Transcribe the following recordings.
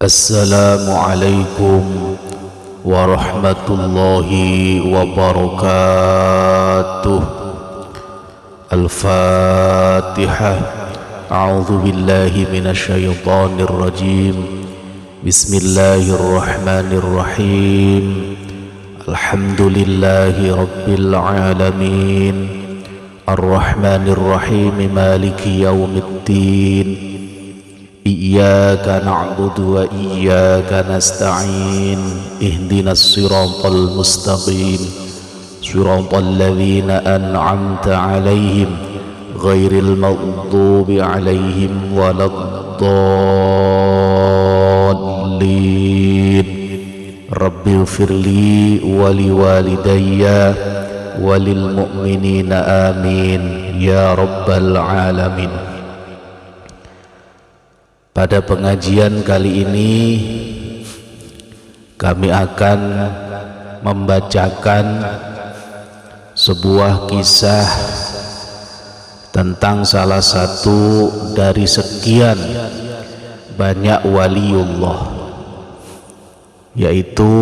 Assalamualaikum warahmatullahi wabarakatuh. Al-Fatihah. A'udzu billahi minasyaitonir rajim. Bismillahirrahmanirrahim. Alhamdulillahi rabbil alamin. Ar-Rahmanir-Rahim, Maliki yaumiddin. Iyyaka na'budu wa iyyaka nasta'in. Ihdinas siratal mustaqim, siratal ladzina an'amta 'alaihim ghairil maghdubi 'alaihim waladdallin. Rabbighfirli wa liwalidayya walil mu'minina amin ya rabbal alamin. Pada pengajian kali ini kami akan membacakan sebuah kisah tentang salah satu dari sekian banyak waliullah, yaitu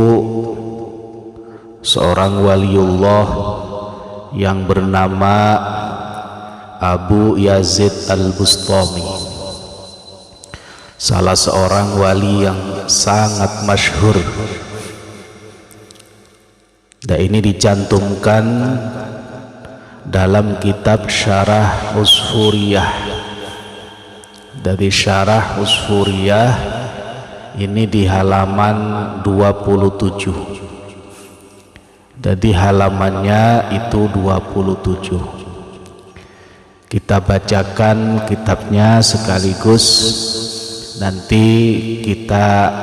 seorang waliullah yang bernama Abu Yazid Al-Bustami, salah seorang wali yang sangat masyhur. Dan ini dicantumkan dalam kitab Syarah Usfuriyah. Dari Syarah Usfuriyah ini di halaman 27. Jadi halamannya itu 27. Kita bacakan kitabnya sekaligus nanti kita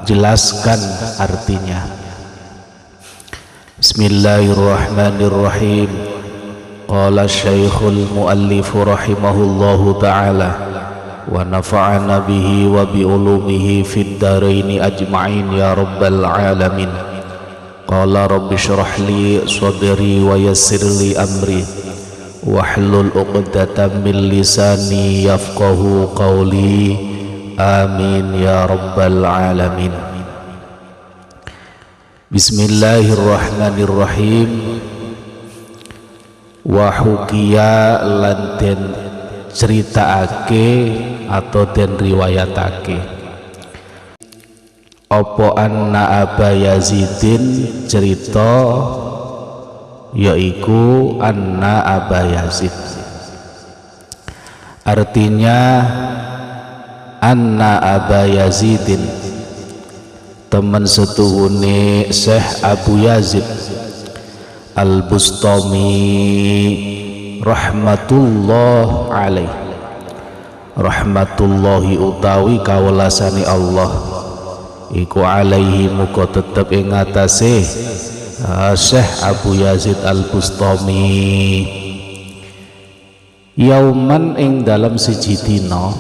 jelaskan artinya. Bismillahirrahmanirrahim. Qala Syekhul Muallif rahimahullahu ta'ala wa nafa'ana bihi wa bi ulumihi fid dharaini ajma'in ya rabbal alamin. Qala rabbi shrah li sadri wa yassir li amri wahlul 'uqdatam min lisani yafqahu qawli amin ya rabbal alamin. Bismillahirrahmanirrahim. Wa hukiya lan den ceritaake atau den riwayatake apa anna Aba Yazidin, cerita yaiku anna Aba Yazid, artinya anna Aba Yazidin, teman setuhune Syekh Abu Yazid Al-Bustami rahmatullah alaih, rahmatullahi utawi kawelasani Allah iku alaihi muga tetep ing atase Syekh Abu Yazid Al-Bustami. Yauman ing dalam siji dina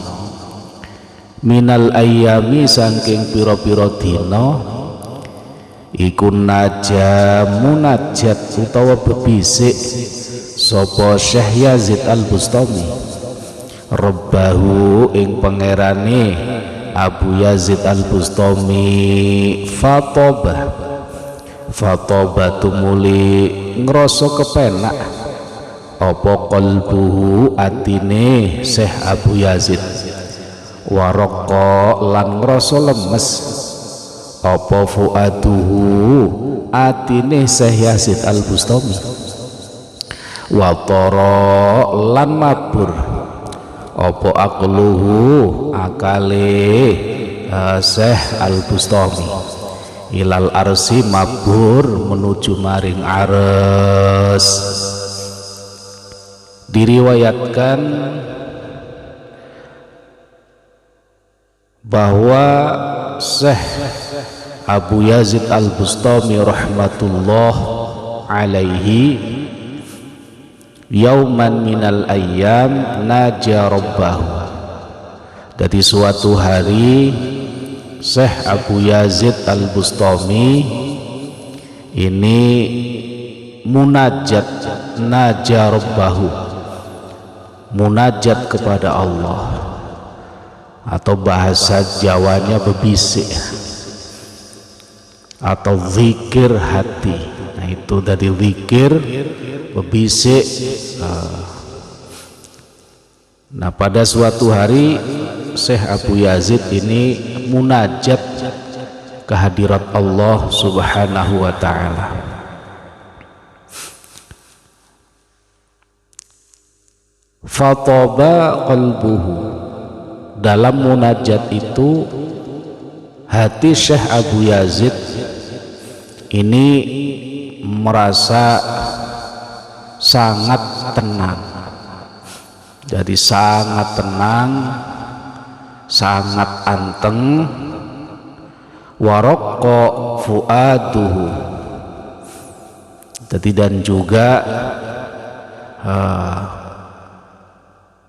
minal ayyami saking pira-pira dina iku naja munajat utawa bebisik sapa Syekh Yazid Al-Bustami Rabbahu ing pangerane Abu Yazid Al-Bustami. Fatoba tumuli ngrasa kepenak apa qalbuhu atine Syekh Abu Yazid, waraqqa lan ngrasa lemes apa fuaduhu atine Syekh Yazid Al-Bustami, watara lan mabur apa aqluhu akale Syekh Al-Bustami ilal arsi mabur menuju maring ares. Diriwayatkan bahwa Syekh Abu Yazid Al-Bustami rahmatullah alaihi yauman minal ayyam naja rabbahu. Jadi suatu hari Syekh Abu Yazid Al-Bustami ini munajat, naja rabbahu, munajat kepada Allah. atau bahasa Jawanya bebisik atau zikir hati. Nah itu dari zikir bebisik. Nah pada suatu hari Syekh Abu Yazid ini munajat kehadirat Allah Subhanahu wa ta'ala. Fataba qalbuhu, dalam munajat itu hati Syekh Abu Yazid ini merasa sangat tenang. Jadi sangat tenang, sangat anteng. Waraqqa fuaduhu, jadi dan juga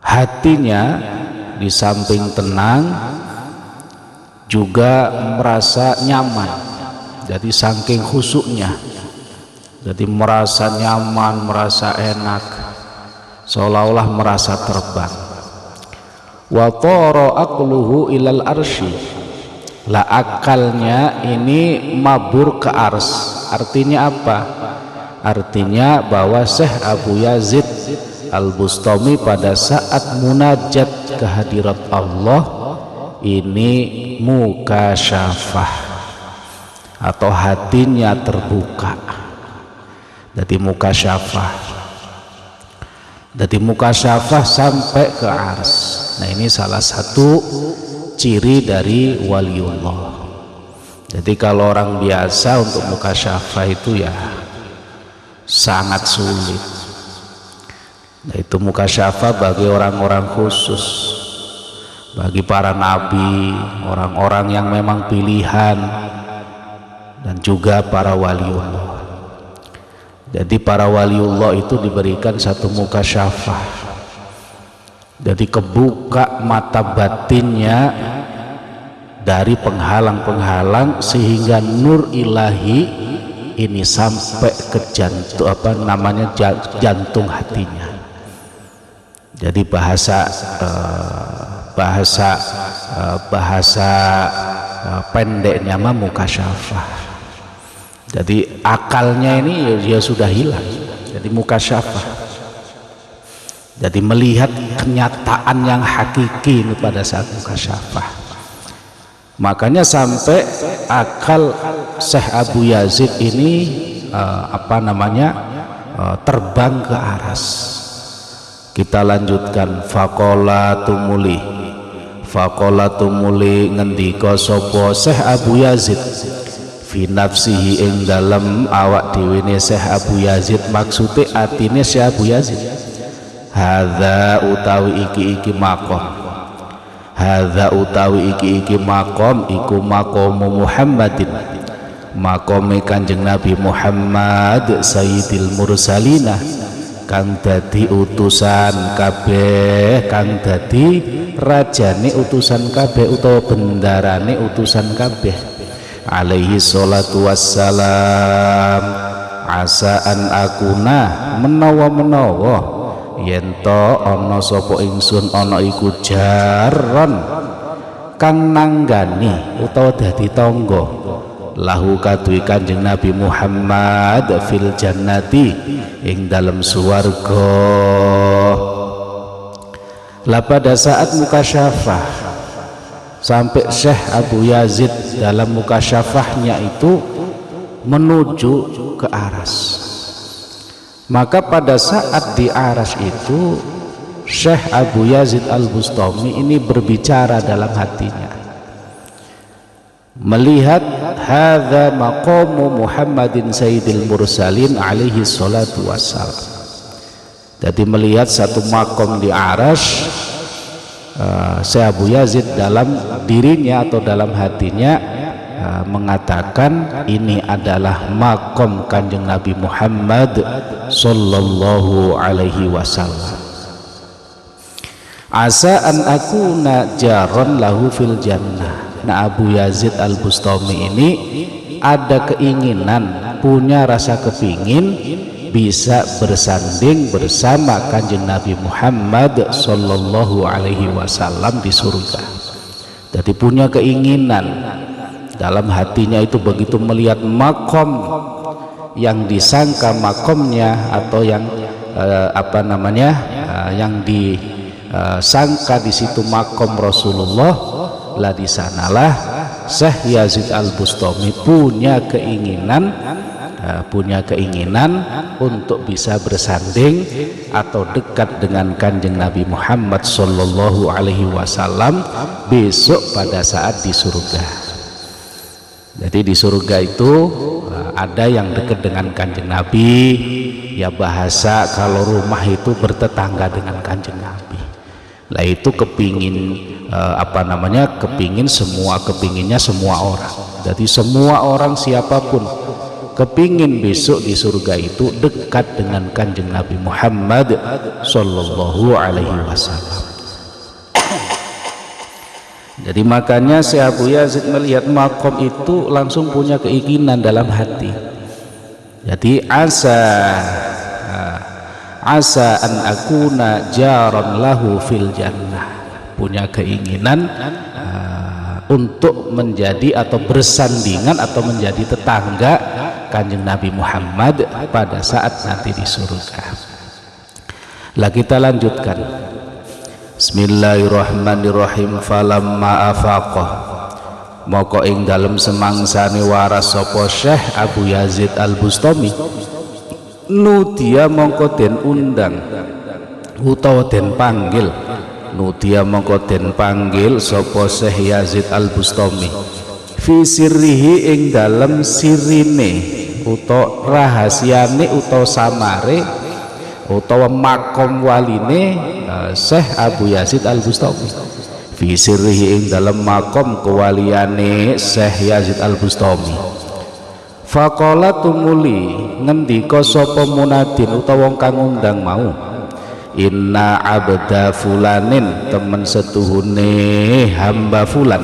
hatinya di samping tenang juga merasa nyaman. Jadi saking khusyuknya, jadi merasa nyaman, merasa enak, seolah-olah merasa terbang. Wa tara aqluhu ilal arsy, lah akalnya ini mabur ke ars. Artinya apa? Artinya bahwa Syekh Abu Yazid Al-Bustami pada saat munajat kehadirat Allah ini mukasyafah, atau hatinya terbuka. Jadi mukasyafah, jadi mukasyafah sampai ke ars. Nah ini salah satu ciri dari waliullah. Jadi kalau orang biasa untuk mukasyafah itu ya sangat sulit. Nah itu mukasyafah bagi orang-orang khusus, bagi para nabi, orang-orang yang memang pilihan, dan juga para waliullah. Jadi para waliullah itu diberikan satu mukasyafah. Jadi kebuka mata batinnya dari penghalang-penghalang sehingga nur ilahi ini sampai ke jantung, jantung hatinya. Jadi bahasa pendeknya mah mukasyafah. Jadi akalnya ini ya sudah hilang. Jadi mukasyafah. Jadi melihat kenyataan yang hakiki ini pada saat mukasyafah. Makanya sampai akal Syekh Abu Yazid ini terbang ke aras. Kita lanjutkan. Faqala tumuli ngendika sapa Syekh Abu Yazid fi nafsihi ing dalem awak dhewe ne Syekh Abu Yazid, maksude atine Syekh Abu Yazid. Hadza utawi iki maqam, hadza utawi iki maqam iku maqamu Muhammadin, maqame Kanjeng Nabi Muhammad Sayyidil Mursalina, kang dadi utusan kabeh, kang dadi rajane utusan kabeh utawa bendarane utusan kabeh. Alaihi sholatu wassalam. Asaan akuna menawa yento ana sapa ingsun ana iku jaron kang nanggani utawa dadi tangga lahu kaduwe Kanjeng Nabi Muhammad fil jannati ing dalem swarga. Lah pada saat mukasyafah sampai Syekh Abu Yazid dalam mukasyafahnya itu menuju ke aras. Maka pada saat di aras itu Syekh Abu Yazid Al-Bustami ini berbicara dalam hatinya, melihat hadza maqamu Muhammadin Sayyidil Mursalin alaihi salatu wassalam. Jadi melihat satu makom di aras, Syekh Abu Yazid dalam dirinya atau dalam hatinya mengatakan ini adalah makom Kanjeng Nabi Muhammad sallallahu alaihi wasallam. Asa an akuna jaron lahu fil jannah. Nah Abu Yazid Al-Bustami ini ada keinginan, punya rasa kepingin bisa bersanding bersama Kanjeng Nabi Muhammad sallallahu alaihi wasallam di surga. Jadi punya keinginan dalam hatinya itu begitu melihat makom yang disangka makomnya atau yang yang disangka di situ makom Rasulullah, lah di sanalah Syekh Yazid Al-Bustami punya keinginan untuk bisa bersanding atau dekat dengan kanjeng Nabi Muhammad Sallallahu Alaihi Wasallam besok pada saat di surga. Jadi di surga itu ada yang dekat dengan kanjeng Nabi, ya bahasa kalau rumah itu bertetangga dengan kanjeng Nabi. Lah itu kepinginnya semua orang. Jadi semua orang siapapun kepingin besok di surga itu dekat dengan kanjeng Nabi Muhammad Sallallahu Alaihi Wasallam. Jadi makanya Syekh Abu Yazid melihat makom itu langsung punya keinginan dalam hati. Jadi asa an akuna jaran lahu fil jannah, punya keinginan untuk menjadi atau bersandingan atau menjadi tetangga kanjeng Nabi Muhammad pada saat nanti di surga. Lah kita lanjutkan. Bismillahirrahmanirrahim. Falamma afaqah, moko ing dalem semangsane waras sapa Syekh Abu Yazid Al-Bustami, nudia mongko den undang utawa den panggil, nudia mongko den panggil sapa Syekh Yazid Al-Bustami fi sirrihi ing dalem sirine utawa rahasiane utawa samare utawa makom waline Syekh Abu Yazid Al-Bustami, fi sirrihi ing dalem makom kewaliane Syekh Yazid Al-Bustami. Faqala tumuli ngendika sapa munadin utawa wong kang ngundang mau, inna abda fulanin, temen setuhune hamba fulan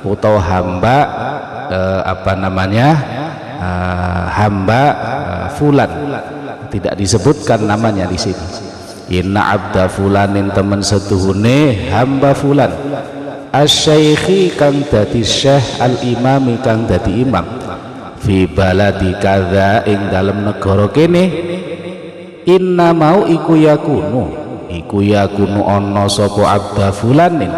utawa hamba hamba fulan, tidak disebutkan namanya di sini. Inna abda fulanin, temen setuhune hamba fulan, asy-syaikhi kang dadi syekh, al-imami kang dadi imam, fi baladi kadza ing dalem negara kene, inna mau iku yakunu ana sapa abda fulanin,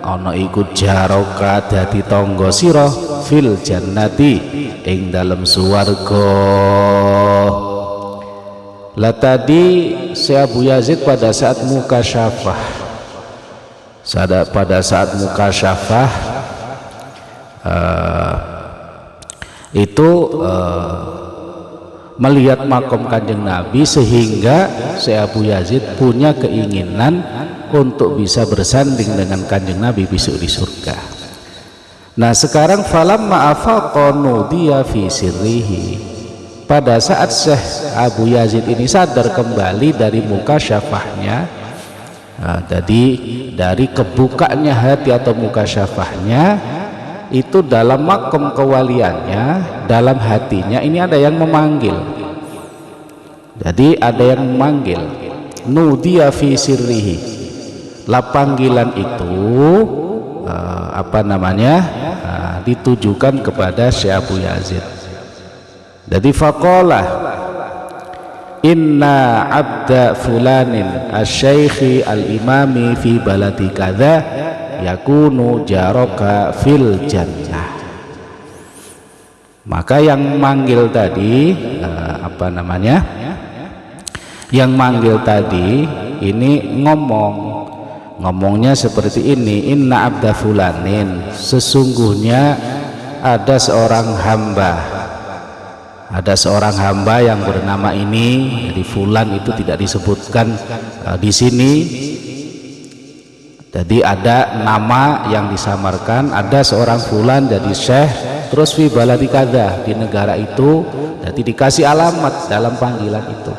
ana iku jaroka dadi tangga sira, fil jannati ing dalem swarga. Lah tadi Syekh Abu Yazid pada saat mukasyafah, itu melihat makom kanjeng Nabi, sehingga Syekh Abu Yazid punya keinginan untuk bisa bersanding dengan kanjeng Nabi besok di surga. Nah sekarang falamma afaqa nudiya fi sirrihi, pada saat Syekh Abu Yazid ini sadar kembali dari mukasyafahnya, jadi dari kebukanya hati atau mukasyafahnya itu, dalam makom kewaliannya, dalam hatinya ini ada yang memanggil. Jadi ada yang memanggil, nudiya fi sirrihi, lah panggilan itu ditujukan kepada Syekh Abu Yazid. Jadi faqala inna abda fulanin asy-syaikhi al-imami fi baladi kadza yakunu jaraka fil jannah. Maka yang manggil tadi yang manggil tadi ini ngomongnya seperti ini, inna abda fulanin, sesungguhnya ada seorang hamba yang bernama ini. Jadi fulan itu tidak disebutkan di sini. Jadi ada nama yang disamarkan, ada seorang fulan jadi syekh, terus fi baladi kadza, di negara itu. Jadi dikasih alamat dalam panggilan itu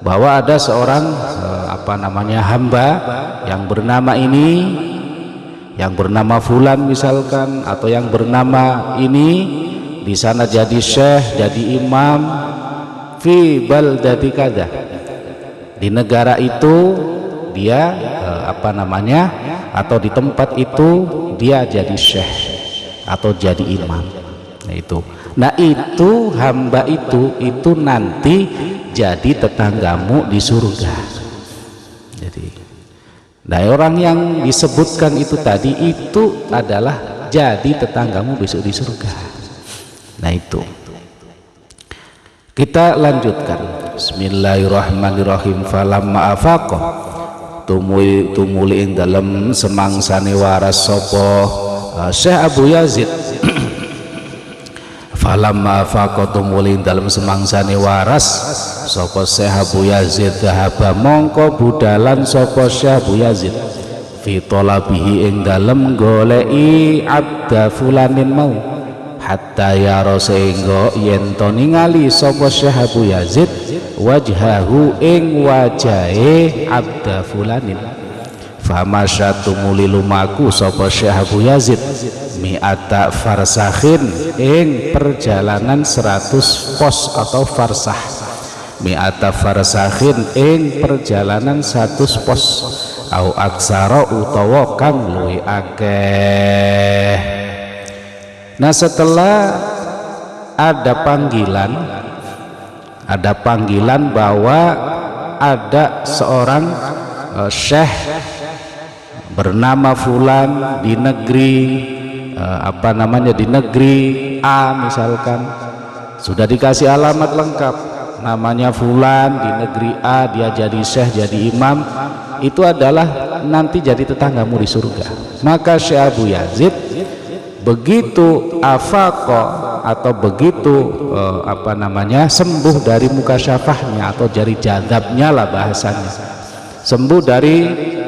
bahwa ada seorang hamba yang bernama ini, yang bernama fulan misalkan, atau yang bernama ini, di sana jadi syekh, jadi imam, fi baldati kadza, di negara itu dia atau di tempat itu dia jadi syekh atau jadi imam. Nah itu hamba itu nanti jadi tetanggamu di surga. Jadi, nah orang yang disebutkan itu tadi itu adalah jadi tetanggamu besok di surga. Nah itu. Kita lanjutkan. Bismillahirrahmanirrahim. Falamma afaqa tumuli ing dalem semangsane waras sapa Syekh Abu Yazid. Falamma afaqa tumuli ing dalem semangsane waras sapa Syekh Abu Yazid dhahaba mongko budalan sapa Syekh Abu Yazid fi talabihi ing dalem goleki abda fulanin mau hatta yara sehingga yen to ningali sapa Syekh Abu Yazid wajhahu ing wajahe abda fulanin famasyatu muli lumaku sapa Syekh Abu Yazid mi'ata farsakhin ing perjalanan 100 pos atau farsah mi'ata farsakhin ing perjalanan 100 pos au aksara utawa kang luwih akeh. Nah setelah ada panggilan bahwa ada seorang syekh bernama fulan di negeri di negeri A misalkan, sudah dikasih alamat lengkap, namanya fulan di negeri A, dia jadi syekh jadi imam, itu adalah nanti jadi tetanggamu di surga. Maka Syekh Abu Yazid begitu afaqo atau begitu sembuh dari mukasyafahnya atau dari jadzabnya lah bahasanya, sembuh dari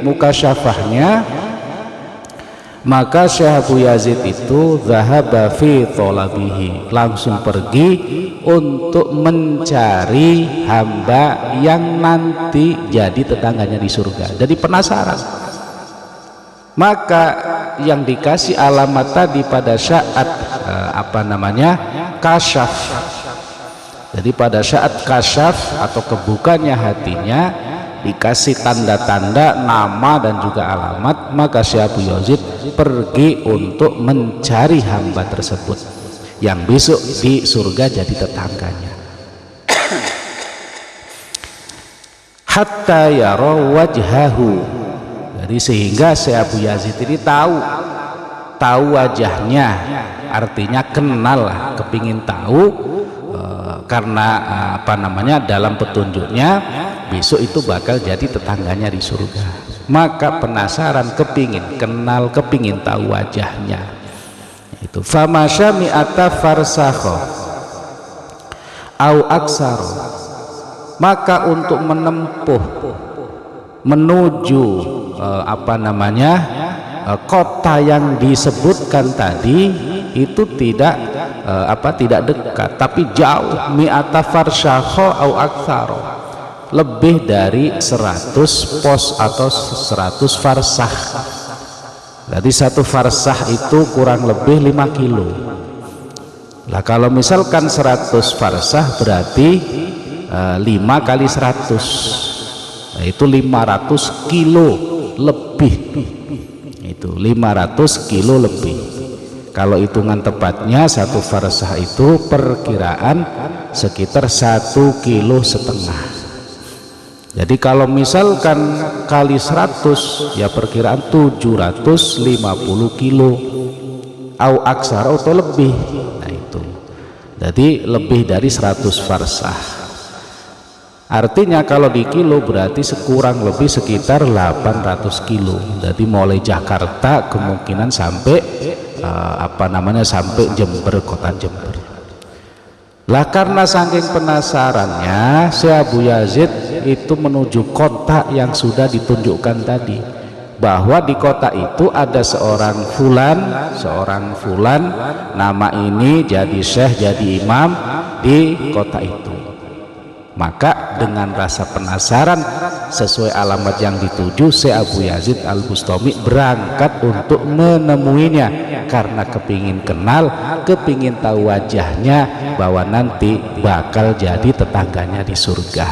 mukasyafahnya, maka Syekh Abu Yazid itu zahaba fi thalabihi, langsung pergi untuk mencari hamba yang nanti jadi tetangganya di surga. Jadi penasaran, maka yang dikasih alamat tadi pada saat kasyaf. Jadi pada saat kasyaf atau kebukanya hatinya, dikasih tanda-tanda nama dan juga alamat, maka Syekh Abu Yazid pergi untuk mencari hamba tersebut yang besok di surga jadi tetangganya. Hatta yara wajhahu, jadi sehingga Syekh Abu Yazid ini tahu wajahnya, artinya kenal lah, kepingin tahu karena dalam petunjuknya besok itu bakal jadi tetangganya di surga. Maka penasaran, kepingin kenal, kepingin tahu wajahnya. Itu famasya mi'ata farsakha au aksar, maka untuk menempuh menuju kota yang disebutkan tadi itu tidak dekat tapi jauh, mi'ata farsakha au aksar, lebih dari 100 pos atau 100 farsah. Jadi satu farsah itu kurang lebih 5 kilo. Lah kalau misalkan 100 farsah berarti 5 kali 100, nah, itu 500 kilo lebih. Itu 500 kilo lebih. Kalau hitungan tepatnya satu farsah itu perkiraan sekitar 1,5 kilo. Jadi kalau misalkan kali 100 ya perkiraan 750 kilo au aksar atau lebih. Nah itu jadi lebih dari 100 farsah. Artinya kalau di kilo berarti sekurang lebih sekitar 800 kilo. Jadi mulai Jakarta kemungkinan sampai sampai Jember, kota Jember. Lah karena saking penasarannya, Syekh Abu Yazid itu menuju kota yang sudah ditunjukkan tadi, bahwa di kota itu ada seorang fulan nama ini jadi syekh jadi imam di kota itu. Maka dengan rasa penasaran sesuai alamat yang dituju, Syekh Abu Yazid Al-Bustami berangkat untuk menemuinya karena kepingin kenal, kepingin tahu wajahnya, bahwa nanti bakal jadi tetangganya di surga.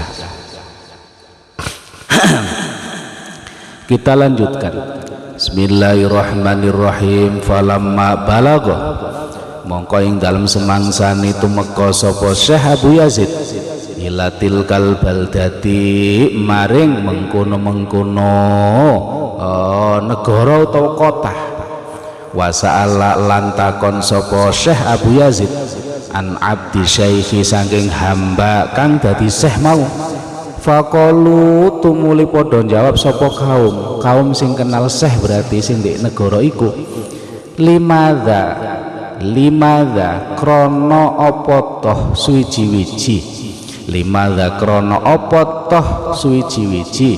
Kita lanjutkan. Bismillahirrahmanirrahim. Falamma balagha, mongko ing dalem semangsane tumeka sapa Syekh Abu Yazid ilatil kal baldati maring mengkono-mengkono negara utawa kota. Wa sa'ala lan takon sapa Syekh Abu Yazid an abdi syaikhi saking hamba kang dadi syekh mau. Faqalu tumuli padha jawab sapa kaum sing kenal syekh berarti sing di negara iku. Limadha krana apa toh suwiji-wiji, limadha krana apa toh suwiji-wiji,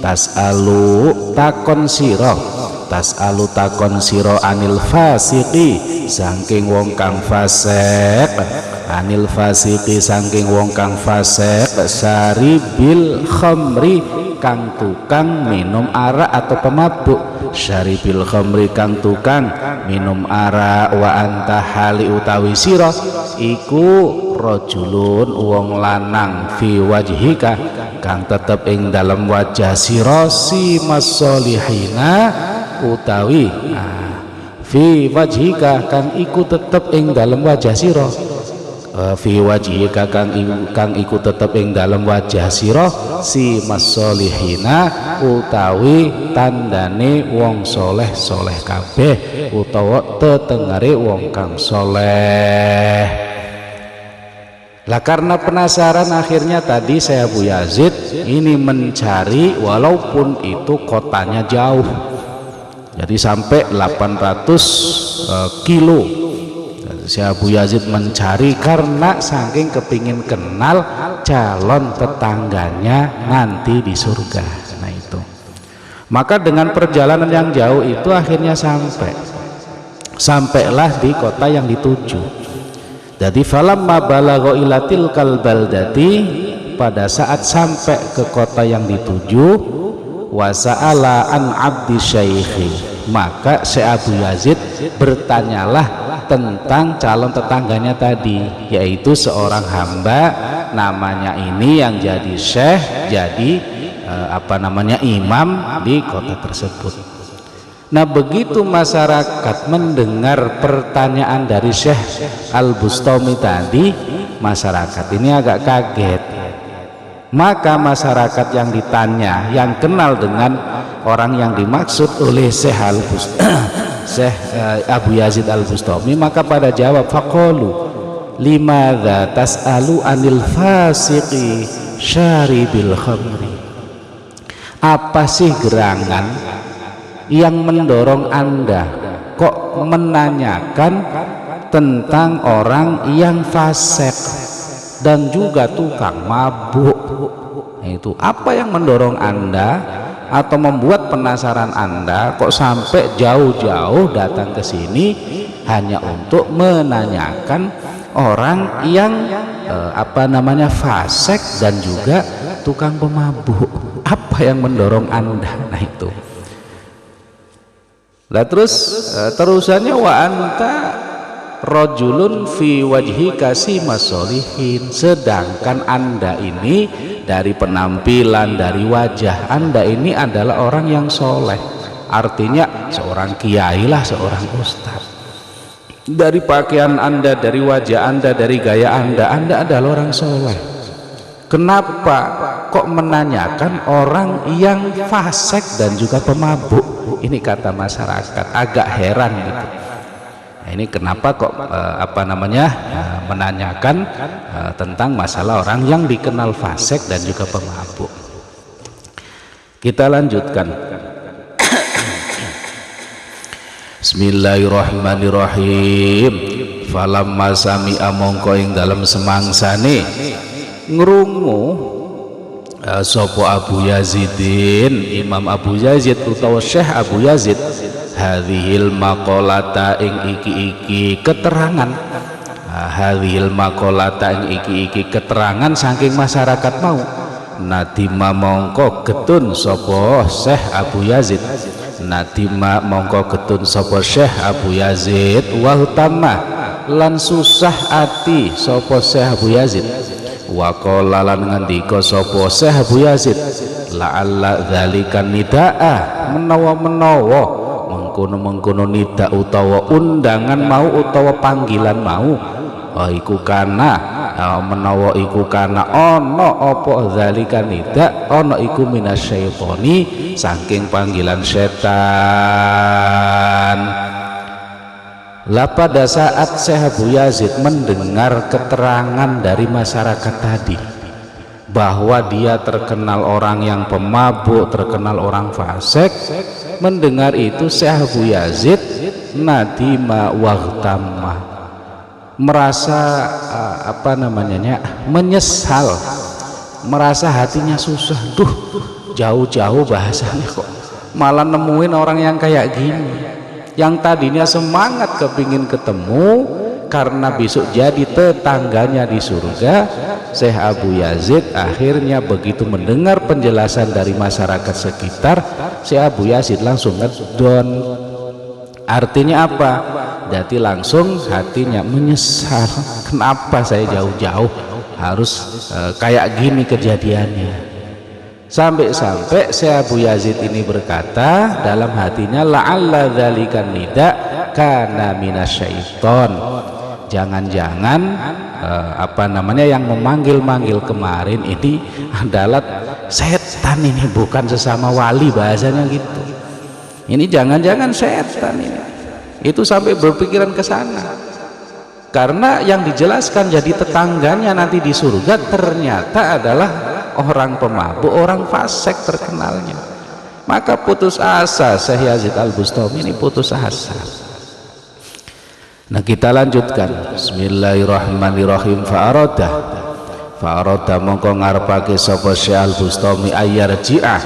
tasalu takon sira anil fasiqi saking wong kang fasik, anil fasiqi saking wong kang fasik, syaribil khamri kang tukang minum arak atau pemabuk, syaribil khamri kang tukang minum arak, wa anta hali utawi sira iku rajulun wong lanang fi wajhika kang tetep ing dalam wajah sira si masolihina utawi fi wajhika kang iku tetep ing dalam wajah sira, fi wajhika kang iku tetep ing dalam wajah sira si masolihina utawi tandane wong soleh kabeh utawa tetengare wong kang soleh. Lah karena penasaran akhirnya tadi saya Abu Yazid ini mencari walaupun itu kotanya jauh, jadi sampai 800 kilo. Saya Abu Yazid mencari karena saking kepingin kenal calon tetangganya nanti di surga. Nah itu, maka dengan perjalanan yang jauh itu akhirnya sampailah di kota yang dituju. Jadi falamma balagha ilatil kal baldati, pada saat sampai ke kota yang dituju, wasa'ala an abdi syaikhi, maka Syekh Abu Yazid bertanyalah tentang calon tetangganya tadi, yaitu seorang hamba namanya ini yang jadi syekh, jadi imam di kota tersebut. Nah begitu masyarakat mendengar pertanyaan dari Syekh Al-Bustami tadi, masyarakat ini agak kaget. Maka masyarakat yang ditanya, yang kenal dengan orang yang dimaksud oleh Syekh Abu Yazid Al-Bustami, maka pada jawab faqalu limadza tas'alu anil fasiqi syaribil khamri. Apa sih gerangan yang mendorong Anda kok menanyakan tentang orang yang fasik dan juga tukang mabuk? Itu apa yang mendorong Anda atau membuat penasaran Anda kok sampai jauh-jauh datang ke sini hanya untuk menanyakan orang yang fasik dan juga tukang pemabuk? Apa yang mendorong Anda? Nah itu. Lah terusannya wa anta rajulun fi wajhika simasolihin, sedangkan Anda ini dari penampilan, dari wajah Anda ini adalah orang yang soleh, artinya seorang kiai lah, seorang ustaz. Dari pakaian Anda, dari wajah Anda, dari gaya Anda adalah orang soleh. Kenapa kok menanyakan orang yang fasik dan juga pemabuk? Ini kata masyarakat agak heran gitu. Nah, ini kenapa kok menanyakan tentang masalah orang yang dikenal fasik dan juga pemabuk. Kita lanjutkan. Bismillahirrahmanirrahim. Falamma sami'a mongko ing dalem semangsane ngrungu sapa Abu Yazidin, Imam Abu Yazid utawa Syekh Abu Yazid, hadhil maqalata ing iki keterangan, hadhil maqalata ing iki keterangan saking masyarakat mau, nadima mongko getun sapa Syekh Abu Yazid, nadima mongko getun sapa Syekh Abu Yazid, wal tamah lan susah ati sapa Syekh Abu Yazid, Wa qala lan ngendika sapa Syekh Abu Yazid, la'alla dzalikan nidaa, menawa-menawa mengkono-mengkono nida utawa undangan mau utawa panggilan mau iku kana menawa iku kana ana apa dzalika nida ana iku minasyaitoni saking panggilan setan. Lah pada saat Syekh Abu Yazid mendengar keterangan dari masyarakat tadi bahwa dia terkenal orang yang pemabuk, terkenal orang fasik, mendengar itu Syekh Abu Yazid nadima waghtamma, merasa menyesal, merasa hatinya susah. Duh, jauh-jauh bahasanya kok malah nemuin orang yang kayak gini, yang tadinya semangat kepingin ketemu karena besok jadi tetangganya di surga. Syekh Abu Yazid akhirnya begitu mendengar penjelasan dari masyarakat sekitar, Syekh Abu Yazid langsung ngedon. Artinya apa? Jadi langsung hatinya menyesal, kenapa saya jauh-jauh harus kayak gini kejadiannya. Sampai-sampai Syekh Abu Yazid ini berkata dalam hatinya, la'alla dzalikan nida kana minasyaiton, jangan-jangan yang memanggil-manggil kemarin ini adalah setan, ini bukan sesama wali, bahasanya gitu. Ini jangan-jangan setan ini. Itu sampai berpikiran ke sana. Karena yang dijelaskan jadi tetangganya nanti di surga ternyata adalah orang pemabuk, orang fasik terkenalnya. Maka putus asa Syekh Yazid Al-Bustami ini, putus asa. Nah, kita lanjutkan. Bismillahirrahmanirrahim. Fa'arada mongko ngarepake sapa Syekh Al-Bustami ayyarji'ah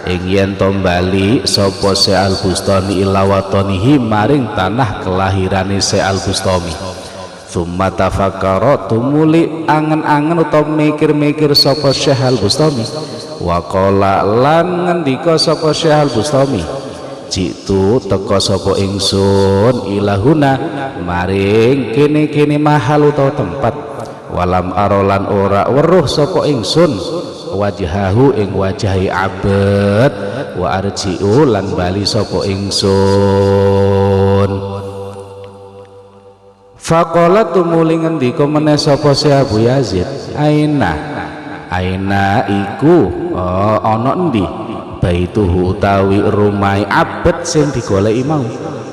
ing yen to bali sapa Syekh Al-Bustami ila watanihi maring tanah kelahirane Syekh Al-Bustami. Tsumma tafakkara tumuli angen-angen utawa mikir-mikir sapa Syekh Al-Bustami. Wa qala lan ngendika sapa Syekh Al-Bustami, jitu teka sapa ingsun ilahuna maring kene-kene mahal utawa tempat, walam arolan ora weruh sapa ingsun wajhahu ing wajahi abad, wa arji'u lan bali sapa ingsun. Faqala tumuli ngendika meneh sapa Syekh Abu Yazid, aina iku ana endi baituhu utawi rumai abad sing digoleki mau,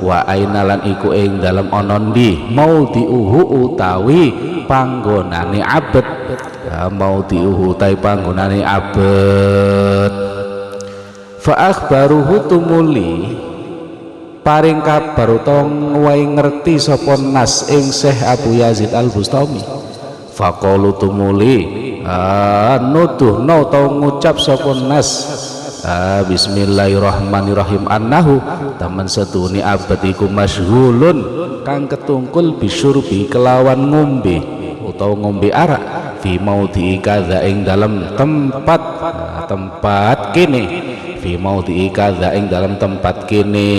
wa aina lan iku ing dalem ana endi maudhi'uhu utawi panggonane abad, maudhi'uhu utawi panggonane abad. Fa akhbaruhu tumuli paring kabar utawa nguwahi ngerti sapa nas ing Syekh Abu Yazid Al-Bustami. Faqalu tumuli nuduhna utawa ngucap sapa nas, bismillahirrahmanirrahim, annahu taman setuni abad iku masyghulun kang ketungkul bisyurbi kelawan ngombe utawa ngombe arak, fi maudhi kadza ing dalam tempat kene, fi maudhi kadza ing dalam tempat kene.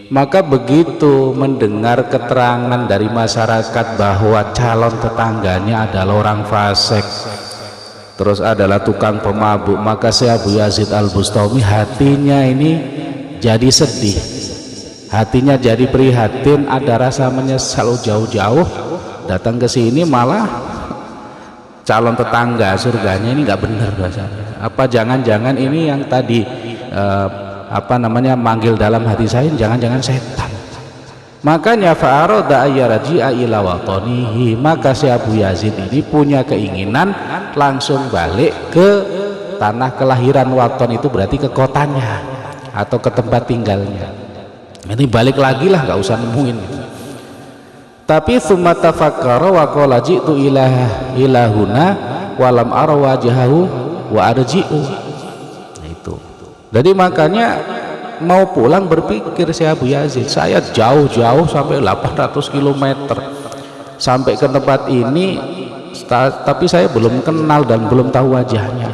Maka begitu mendengar keterangan dari masyarakat bahwa calon tetangganya adalah orang fasik, terus adalah tukang pemabuk, maka Syekh Abu Yazid Al-Bustami hatinya ini jadi sedih, hatinya jadi prihatin, ada rasa menyesal. Jauh-jauh datang ke sini malah calon tetangga surganya ini nggak benar bahasanya. Apa jangan-jangan ini yang tadi manggil dalam hati saya, jangan-jangan setan. Makanya fa'arada ayyarji'a ila watanihi, maka si Abu Yazid ini punya keinginan langsung balik ke tanah kelahiran. Waton itu berarti ke kotanya atau ke tempat tinggalnya. Ini balik lagi lah, nggak usah nemuin. Tapi tsumma tafakkara wa qala ji'tu ilahuna wa lam ara wajhahu wa arji'u. Itu. Jadi makanya mau pulang berpikir si Abu Yazid, saya jauh-jauh sampai 800 km sampai ke tempat ini, tapi saya belum kenal dan belum tahu wajahnya.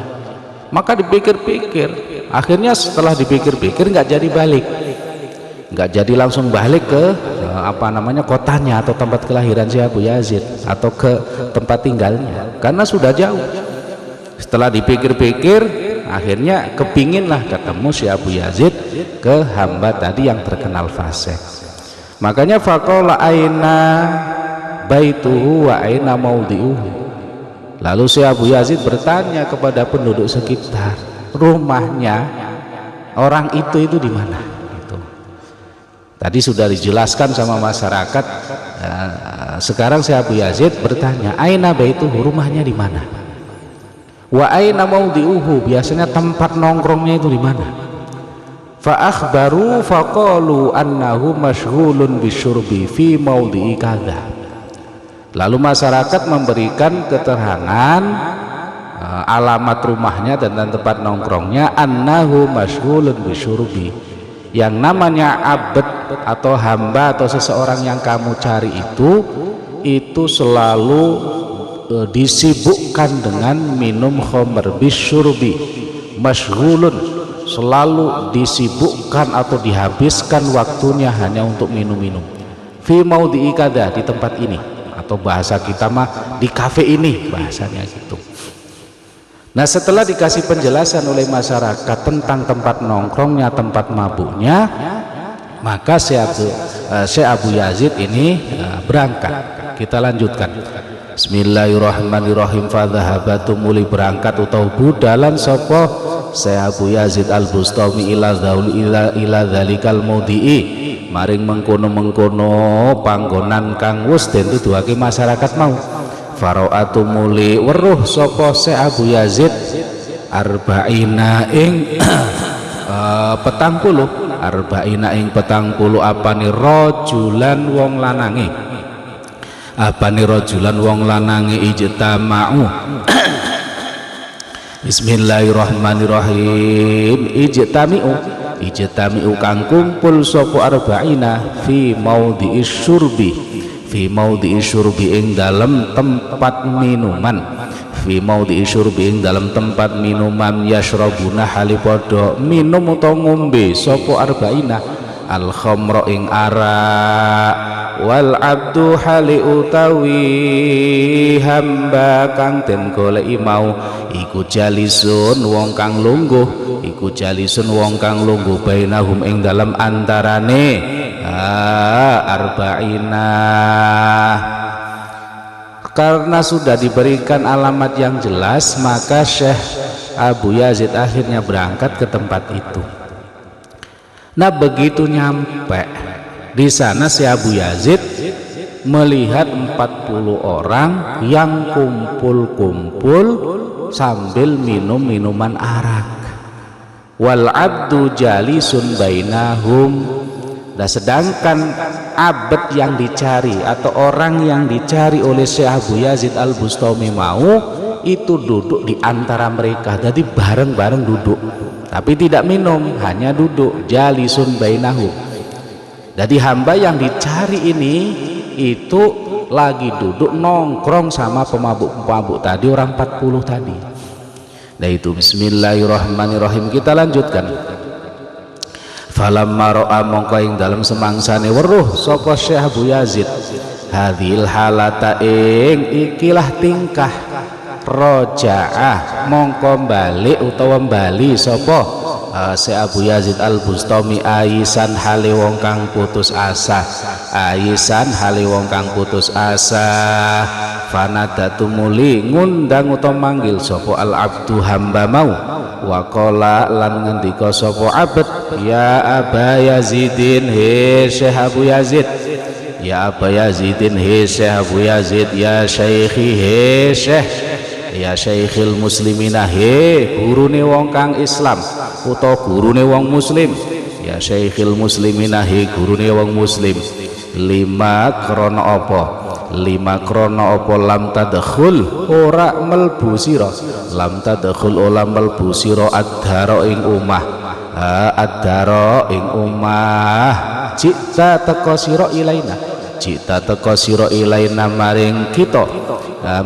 Maka dipikir-pikir, akhirnya setelah dipikir-pikir nggak jadi balik, nggak jadi langsung balik ke apa namanya kotanya atau tempat kelahiran si Abu Yazid atau ke tempat tinggalnya, karena sudah jauh. Setelah dipikir-pikir akhirnya kepinginlah ketemu si Abu Yazid ke hamba tadi yang terkenal fasik. Makanya faqala aina baituhu wa aina maudhi'uhu. Lalu si Abu Yazid bertanya kepada penduduk sekitar, rumahnya orang itu di mana? Gitu. Tadi sudah dijelaskan sama masyarakat. Sekarang si Abu Yazid bertanya, aina baituhu, rumahnya di mana? Wa aina maudhi'uhu, biasanya tempat nongkrongnya itu di mana? Fa akhbaru faqalu annahu masyghulun bisyurbi fi maudhi'i kadza. Lalu masyarakat memberikan keterangan alamat rumahnya dan tempat nongkrongnya, annahu masyghulun bisyurbi, yang namanya abd atau hamba atau seseorang yang kamu cari itu selalu disibukkan dengan minum khamr, bisyurbi, masyghulun, selalu disibukkan atau dihabiskan waktunya hanya untuk minum-minum, fi maudhi'i kadza, di tempat ini, atau bahasa kita mah di kafe ini, bahasanya gitu. Nah, setelah dikasih penjelasan oleh masyarakat tentang tempat nongkrongnya, tempat mabuknya, maka Syekh Abu Yazid ini berangkat. Kita lanjutkan. Bismillahirrahmanirrahim. Fadhahabatu, muli berangkat utawa budalan sapa Syekh Abu Yazid Al-Bustami ila dzalikal maudhi'i, maring mengkono-mengkono panggonan kang wis den tuduhake masyarakat mau. Faraatu, muli weruh sapa Syekh Abu Yazid arba'ina ing arba'ina ing 40 apane rajulan wong lanange, apane rajulan wong lanange ijtama'u. Bismillahirrahmanirrahim. Ijtami'u kang kumpul sapa arba'ina fi maudhi'is syurbi, fi maudhi'is syurbi ing dalam tempat minuman, fi maudhi'is syurbi ing dalam tempat minuman, yashrabuna halipada minum utawa ngombe sapa arba'ina al khamra ing arak, wal abdu hali utawi hamba kang den goleki mau iku jalisun wong kang lungguh, iku jalisun wong kang lungguh bainahum ing dalam antarane arba'ina. Karena sudah diberikan alamat yang jelas, maka Syekh Abu Yazid akhirnya berangkat ke tempat itu. Nah, begitu nyampe di sana, si Abu Yazid melihat 40 orang yang kumpul-kumpul sambil minum minuman arak. Wal abdu jalisun bainahum. Nah, sedangkan abd yang dicari atau orang yang dicari oleh Syekh Abu Yazid Al-Bustami mau itu duduk di antara mereka. Jadi bareng-bareng duduk, tapi tidak minum, hanya duduk. Jalisun bainahum. Jadi hamba yang dicari ini itu lagi duduk nongkrong sama pemabuk-pemabuk tadi, orang 40 tadi. Nah itu, bismillahirrahmanirrahim. Kita lanjutkan. Falamma ra'a, mongko ing dalam semangsane weruh sapa Syekh Abu Yazid hadhil halata ing ikilah tingkah, roja'ah mongko balik utawa bali sapa Syekh Abu Yazid Al-Bustami aisan hale wong kang putus asa, aisan hale wong kang putus asa. Fanadatu, muli ngundang utawa manggil sapa al abdu hamba mau, waqala lan ngendika sapa abd, ya Aba Yazidin, he Syekh Abu Yazid, ya Aba Yazidin, he Syekh Abu Yazid, ya Syaikhi, he Syekh, ya Syekhil muslimina, he gurune wong kang Islam utawa gurune wong muslim, ya Syekhil muslimina, he gurune wong muslim. Lima krana apa, lima krana apa lam tadkhul ora melbu sira, lam tadkhul ora melbu sira ad-dara ing omah, ad-dara ing omah, cita teka sira ilaina, cita teka sira ilaina maring kita,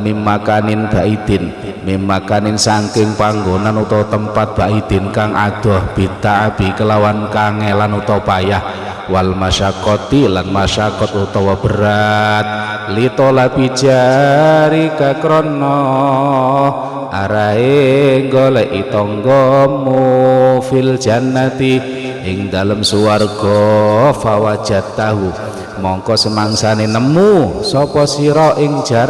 mimakanin baidin, mimakanin saking panggonan utawa tempat baidin kang adoh, bita'abi kelawan kangelan utawa payah, wal masyaqqati lan masyaqqat utawa berat li talabi jarika krana arahe goleki tanggamu fil jannati ing dalem swarga fawajatahu mongko semangsane nemu sapa sira ing jar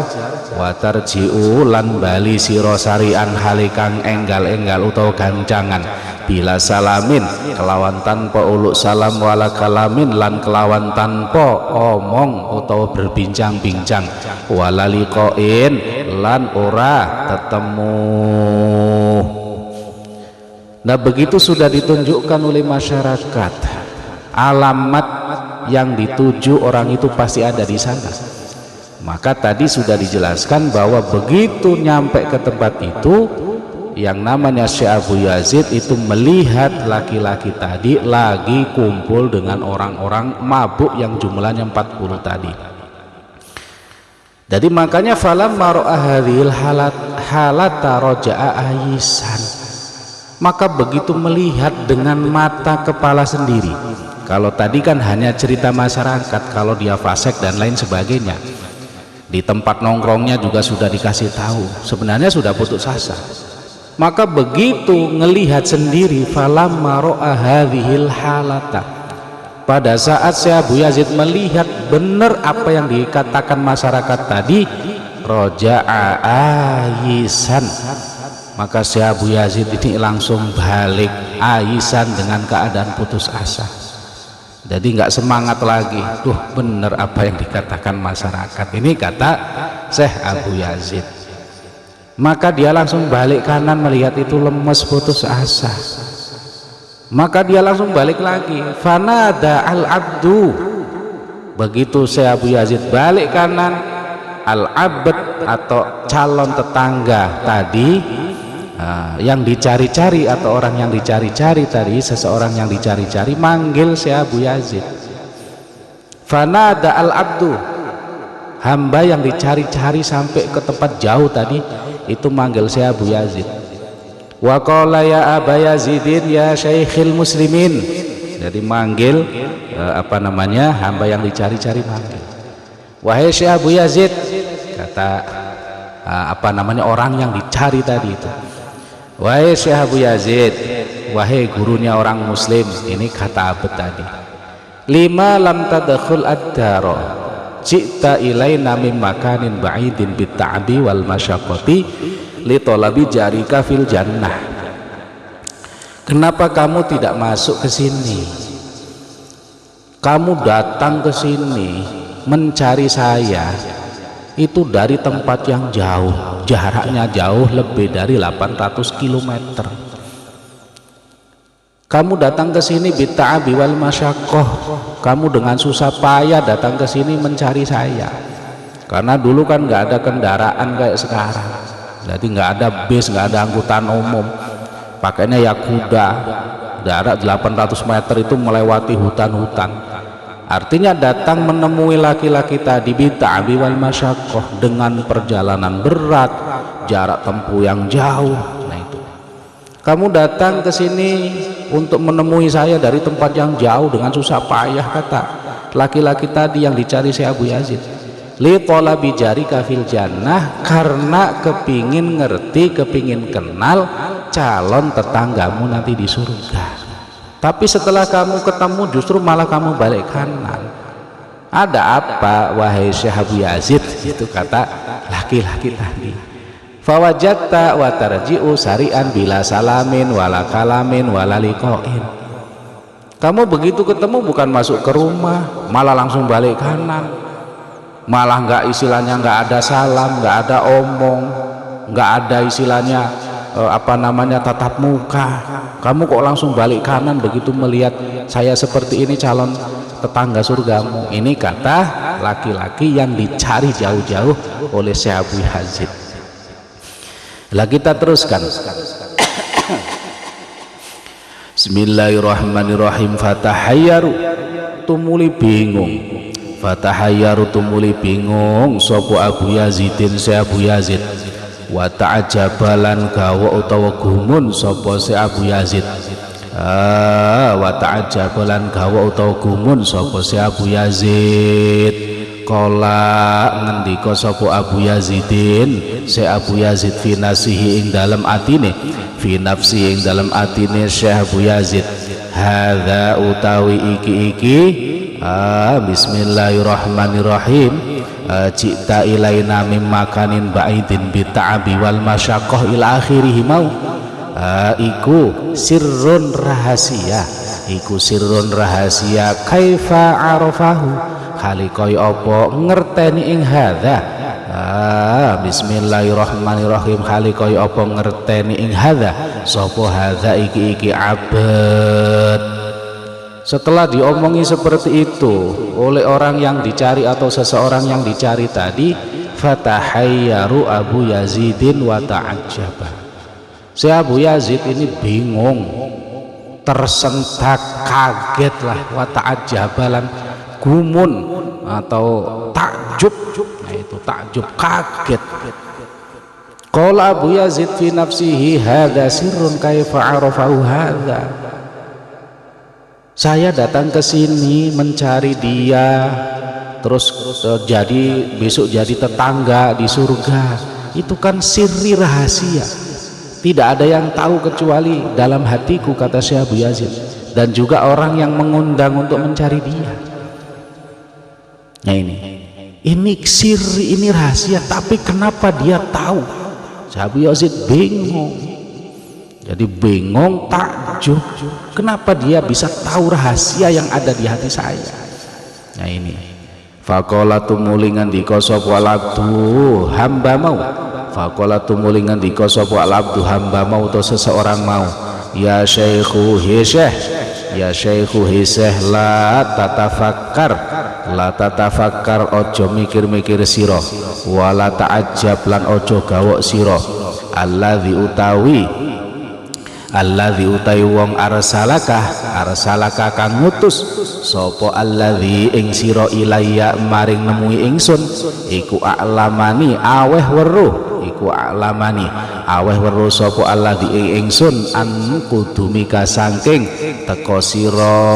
watarjiu lan bali sira sarian halikang enggal-enggal utawa gancangan bila salamin kelawan tanpa uluk salam wala kalamin lan kelawan tanpa omong utawa berbincang-bincang wala liqain lan ora tetemu. Nah begitu sudah ditunjukkan oleh masyarakat alamat yang dituju orang itu pasti ada di sana. Maka tadi sudah dijelaskan bahwa begitu nyampe ke tempat itu yang namanya Syekh Abu Yazid itu melihat laki-laki tadi lagi kumpul dengan orang-orang mabuk yang jumlahnya 40 tadi. Jadi makanya falam maro'a hadhil halata roja'a ayisan, maka begitu melihat dengan mata kepala sendiri. Kalau tadi kan hanya cerita masyarakat kalau dia fasik dan lain sebagainya, di tempat nongkrongnya juga sudah dikasih tahu sebenarnya sudah putus asa. Maka begitu ngelihat sendiri falam maro'a hadhil halata, pada saat Syekh Abu Yazid melihat benar apa yang dikatakan masyarakat tadi roja'a ayisan, maka Syekh Abu Yazid ini langsung balik ayisan dengan keadaan putus asa. Jadi nggak semangat lagi, tuh bener apa yang dikatakan masyarakat ini, kata Syekh Abu Yazid. Maka dia langsung balik kanan melihat itu lemes putus asa. Maka dia langsung balik lagi. Fanada al-abdu. Begitu Syekh Abu Yazid balik kanan, al-abd atau calon tetangga tadi yang dicari-cari atau orang yang dicari-cari tadi, seseorang yang dicari-cari manggil Syekh Abu Yazid. Fanada al-abdu, hamba yang dicari-cari sampai ke tempat jauh tadi itu manggil Syekh Abu Yazid. Wa qala ya Aba Yazidin ya Syekhil Muslimin. Jadi manggil hamba yang dicari-cari manggil. Wahai Syekh Abu Yazid, kata orang yang dicari tadi itu. Wahai Syekh Abu Yazid, wahai gurunya orang muslim, ini kata Abad tadi. Lima lam tadkhul ad-dara ji'ta ilaina min makanin ba'idin bit-ta'bi wal masyaqqati li talabi jarika fil jannah. Kenapa kamu tidak masuk ke sini? Kamu datang ke sini mencari saya itu dari tempat yang jauh, jaraknya jauh lebih dari 800 km. Kamu datang ke sini bita'abi wal masyaqqah, kamu dengan susah payah datang ke sini mencari saya. Karena dulu kan nggak ada kendaraan kayak sekarang, jadi nggak ada bis, nggak ada angkutan umum, pakainya ya kuda, jarak 800 meter itu melewati hutan-hutan. Artinya datang menemui laki-laki tadi bita'abi wal masyaqqah, dengan perjalanan berat, jarak tempuh yang jauh. Nah itu, kamu datang ke sini untuk menemui saya dari tempat yang jauh dengan susah payah, kata laki-laki tadi yang dicari Syekh Abu Yazid. Li talabi jarika fil jannah, karena kepingin ngerti, kepingin kenal calon tetanggamu nanti di surga. Tapi setelah kamu ketemu justru malah kamu balik kanan. Ada apa wahai Syekh Abu Yazid? Itu kata laki-laki tadi. Fawajatta wa tarji'u sari'an bila salamin wala kalamin wala liqain. Kamu begitu ketemu bukan masuk ke rumah, malah langsung balik kanan. Malah nggak istilahnya nggak ada salam, nggak ada omong, nggak ada istilahnya tatap muka. Kamu kok langsung balik kanan begitu melihat saya seperti ini calon tetangga surgamu. Ini kata laki-laki yang dicari jauh-jauh oleh Syekh Abu Yazid. Lah kita teruskan. Bismillahirrahmanirrahim. Fatahayyaru, tumuli bingung. Fatahayyaru, tumuli bingung sapa Abu Yazidin Syekh Abu Yazid. Wa ta'jabalan gawa utawa gumun sapa Syekh Abu Yazid wa ta'ajjaba lan gawa utawa gumun sapa si Abu Yazid. Kala ngendika sapa Abu Yazidin si Abu Yazid fi nafsihi ing dalem atine, fi nafsi ing dalem atine Syekh Abu Yazid, hadza utawi iki bismillahirrahmanirrahim, cita ilaina mim makanin ba'idin bita'abi wal masyaqqah ila akhirih mau, iku sirrun rahasia, iku sirrun rahasia kaifa arafahu, hali kaya apa ngerteni ing hadza, bismillahirrahmanirrahim, hali kaya apa ngerteni ing hadza, sapa hadza iki abad. Setelah diomongi seperti itu oleh orang yang dicari atau seseorang yang dicari tadi, fatahayyaru Abu Yazidin wa ta'ajjaba. Si Abu Yazid ini bingung, tersentak, kaget lah, wa ta'ajjaba lan gumun atau takjub, nah itu takjub, kaget. Qala Abu Yazid fi nafsihi hadza sirrun kaifa arafahu hadza. Saya datang ke sini mencari dia, terus jadi besok jadi tetangga di surga. Itu kan sirri rahasia. Tidak ada yang tahu kecuali dalam hatiku, kata Syekh Abu Yazid, dan juga orang yang mengundang untuk mencari dia. Nah ini sirri, ini rahasia, tapi kenapa dia tahu? Syekh Abu Yazid bingung. Jadi bingung, takjub, kenapa dia bisa tahu rahasia yang ada di hati saya. Nah ini faqala tumuli ngendika sapa al-abdu hamba mau, faqala tumuli ngendika sapa al-abdu hamba mau atau seseorang mau, ya syekhu hiseh, ya syekhu hiseh, la tatafakkar ojo mikir-mikir sira, wala ta'ajjab lan ojo gawok sira, alladzi utawi wong arsalaka kang ngutus sapa alladzi ing sira ilayya maring nemui ingsun, iku a'lamani aweh weruh, iku a'lamani aweh weruh sapa alladzi ing ingsun an kudumika saking teka sira.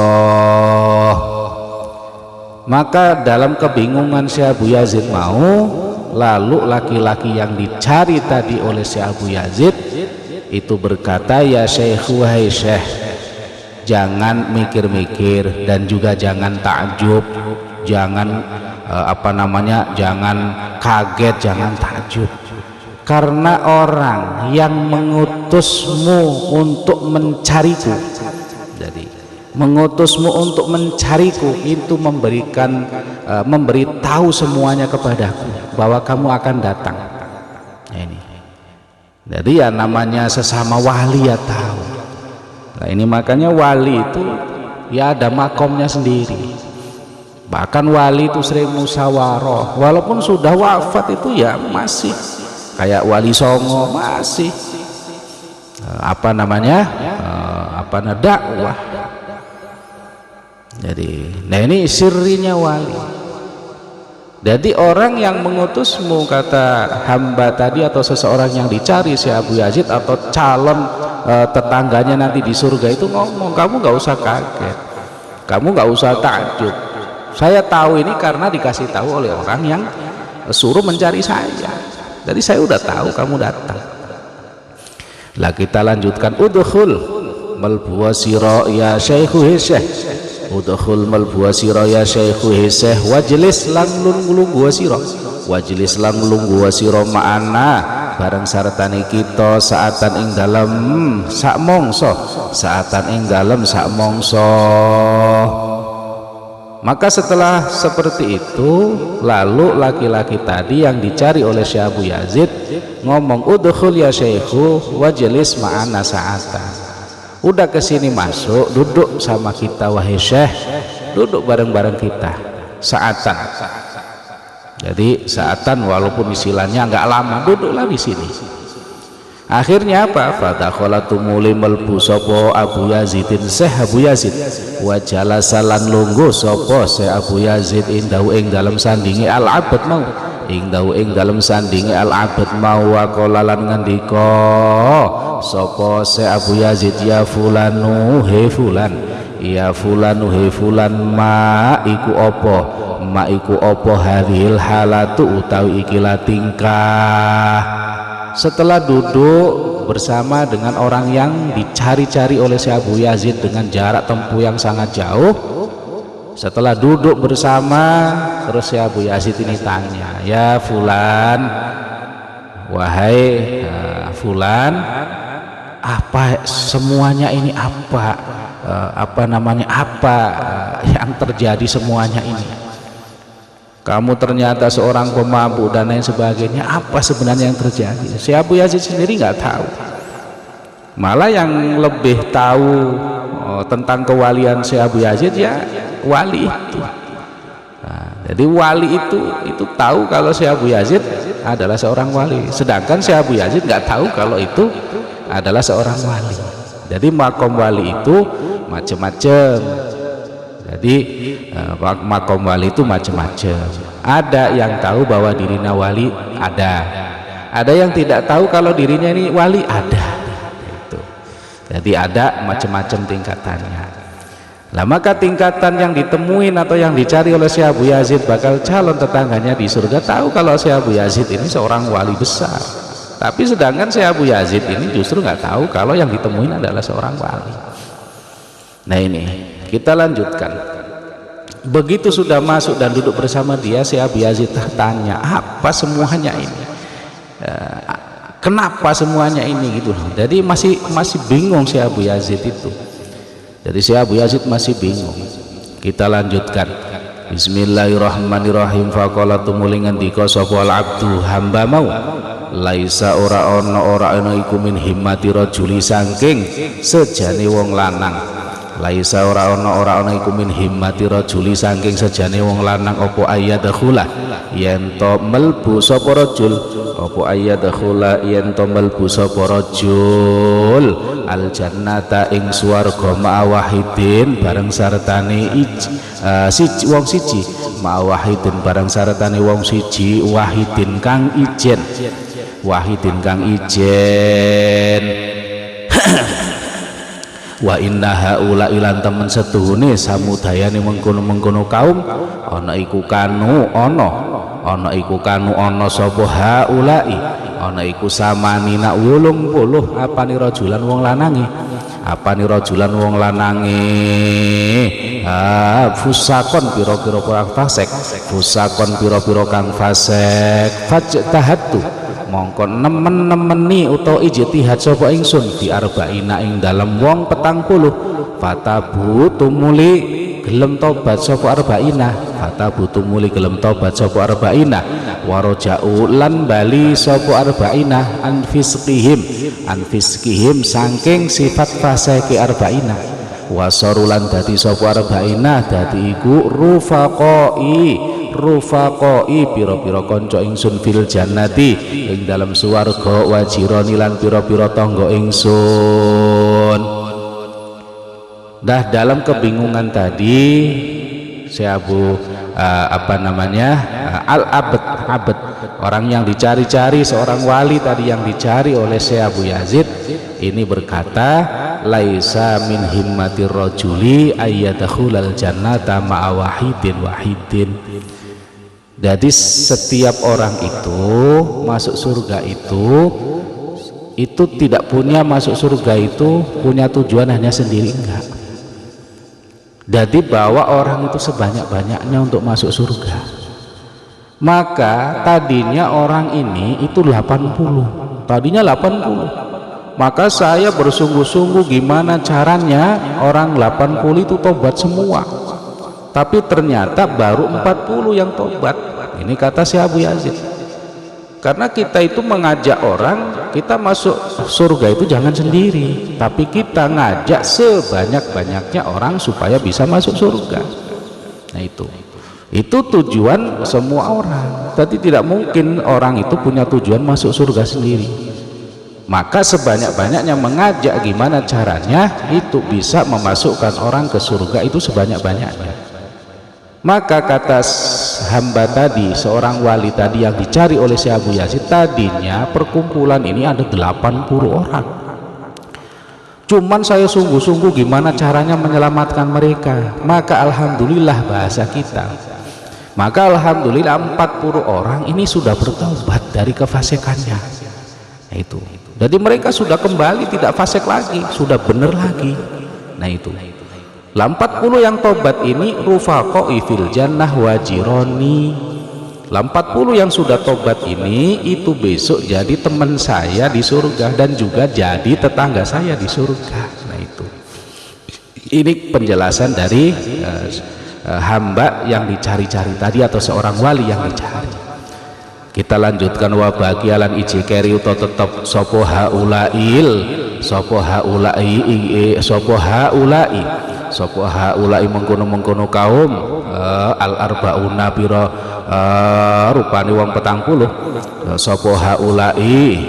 Maka dalam kebingungan Syekh Abu Yazid mau, lalu laki-laki yang dicari tadi oleh Syekh Abu Yazid itu berkata, ya Syekh, wahai Syekh, jangan mikir-mikir dan juga jangan takjub, jangan jangan kaget, jangan takjub, karena orang yang mengutusmu untuk mencariku, jadi mengutusmu untuk mencariku itu memberitahu semuanya kepadaku bahwa kamu akan datang. Nah, ini jadi ya namanya sesama wali ya tahu. Nah ini makanya wali itu ya ada makomnya sendiri. Bahkan wali itu sering musyawarah, walaupun sudah wafat itu ya masih kayak Wali Songo, masih dakwah. Jadi nah ini sirrinya wali. Jadi orang yang mengutusmu, kata hamba tadi atau seseorang yang dicari si Abu Yazid atau calon tetangganya nanti di surga itu ngomong, kamu gak usah kaget, kamu gak usah takjub, saya tahu ini karena dikasih tahu oleh orang yang suruh mencari saya, jadi saya udah tahu kamu datang. Lah kita lanjutkan, udkhul malbuwa sira ya syekhu hiseh, udkhul malbuwa sira ya syekhu hiseh, wajlis lan lungguh sira, wajlis lan lungguh sira ma'ana bareng sartane kita saatan ing dalem sak mongso, saatan ing dalem sak mongso. Maka setelah seperti itu, lalu laki-laki tadi yang dicari oleh Syekh Abu Yazid ngomong, udkhul ya syekhu wajlis ma'ana sa'atan, udah kesini masuk, duduk sama kita wahai Syekh, duduk bareng-bareng kita saatan. Jadi saatan walaupun istilahnya nggak lama, duduklah di sini. Akhirnya apa? Fadakhalatu muli melbu sapa Abu Yazidin Syekh Abu Yazid, wa jalasalan lungguh sapa Syekh Abu Yazid indahu ing dalem sandingi al-abad mau, indahu ing dalem sandingi al-abad mau, wa qala lan ngendika sapa se Abu Yazid ya fulanu he fulan, ya fulanu he fulan, ma iku apa hadhil halatu utawi ikilah tingkah. Setelah duduk bersama dengan orang yang dicari-cari oleh si Abu Yazid dengan jarak tempuh yang sangat jauh, setelah duduk bersama terus si Abu Yazid ini tanya, ya fulan, wahai fulan, apa semuanya ini apa namanya yang terjadi semuanya ini? Kamu ternyata seorang pemabuk dan lain sebagainya, apa sebenarnya yang terjadi? Si Abu Yazid sendiri nggak tahu, malah yang lebih tahu tentang kewalian si Abu Yazid ya wali itu. Nah, jadi wali itu tahu kalau si Abu Yazid adalah seorang wali, sedangkan si Abu Yazid nggak tahu kalau itu adalah seorang wali. Jadi makom wali itu macam-macam. Jadi makom wali itu macam-macam. Ada yang tahu bahwa dirinya wali, ada yang tidak tahu kalau dirinya ini wali, ada. Itu. Jadi ada macam-macam tingkatannya. Lah maka tingkatan yang ditemuin atau yang dicari oleh si Abu Yazid bakal calon tetangganya di surga tahu kalau si Abu Yazid ini seorang wali besar. Tapi sedangkan si Abu Yazid ini justru nggak tahu kalau yang ditemuin adalah seorang wali. Nah ini kita lanjutkan. Begitu sudah masuk dan duduk bersama dia, si Abu Yazid tanya, apa semuanya ini? Kenapa semuanya ini gitu? Jadi masih bingung si Abu Yazid itu. Jadi si Abu Yazid masih bingung. Kita lanjutkan. Bismillahirrahmanirrahim. Faqala tumuli ngendika sapa abdu hamba mau, laisa ora ana iku min himmati rajuli saking sejane wong lanang. Laisa ora ana iku min himmati rajuli saking sejane wong lanang apa ayyadkhula yen to melbu sapa rajul, apa ayyadkhula yen to melbu sapa rajul al jannata ing swarga ma'awahidin bareng sartane siji wong siji, ma'awahidin bareng sartane wong siji, wahidin kang ijen wa inna haula ilan temen setuhune samudayane mengkono-mengkono kaum ana iku kanu ana sapa haulai ana iku samanina 80 apane rajulan wong lanange fusakon pira-pira perang fasik, fusakon pira-pira kang fasik, fajtahattu mongko nemen-nemeni utawa ijtihad sapa ingsun di arba'ina ing dalem wong 40, fatabu tumuli gelem tobat sapa arba'ina, waraja'u lan bali sapa arba'ina an fiskihim saking sifat fasike arba'ina, wasarulan dadi sapa arba'ina dadi iku rufaqoi pira-pira kanca ingsun fil jannati ing dalam swarga, wajirani lan pira-pira tangga ingsun. Dah dalam kebingungan tadi si Abu al-abd orang yang dicari-cari, seorang wali tadi yang dicari oleh si Abu Yazid ini berkata, laisa min himmatir rajuli ayyadkhulal jannata ma'a wahidin. Jadi setiap orang itu masuk surga itu tidak punya masuk surga itu punya tujuan hanya sendiri, enggak. Jadi bawa orang itu sebanyak-banyaknya untuk masuk surga. Maka tadinya orang ini itu 80, maka saya bersungguh-sungguh gimana caranya orang 80 itu tobat semua, tapi ternyata baru 40 yang tobat. Ini kata si Abu Yazid. Karena kita itu mengajak orang, kita masuk surga itu jangan sendiri, tapi kita ngajak sebanyak-banyaknya orang supaya bisa masuk surga. Nah itu tujuan semua orang. Jadi tidak mungkin orang itu punya tujuan masuk surga sendiri. Maka sebanyak-banyaknya mengajak gimana caranya itu bisa memasukkan orang ke surga itu sebanyak-banyaknya. Maka kata hamba tadi, seorang wali tadi yang dicari oleh si Abu Yazid, tadinya perkumpulan ini ada 80 orang. Cuman saya sungguh-sungguh gimana caranya menyelamatkan mereka. Maka alhamdulillah bahasa kita, maka alhamdulillah 40 orang ini sudah bertaubat dari kefasikannya. Nah itu, jadi mereka sudah kembali tidak fasik lagi, sudah benar lagi. Nah itu 40 yang tobat ini rufaqai fil jannah wajironi. 40 yang sudah tobat ini itu besok jadi teman saya di surga dan juga jadi tetangga saya di surga. Nah itu, ini penjelasan dari hamba yang dicari-cari tadi, atau seorang wali yang dicari. Kita lanjutkan, wa bagialan ijikeri uto tetap sopo haulail, sopo haulai, sopo haulai mengkono kaum al arbauna piro rupani wong 40. sopo haulai,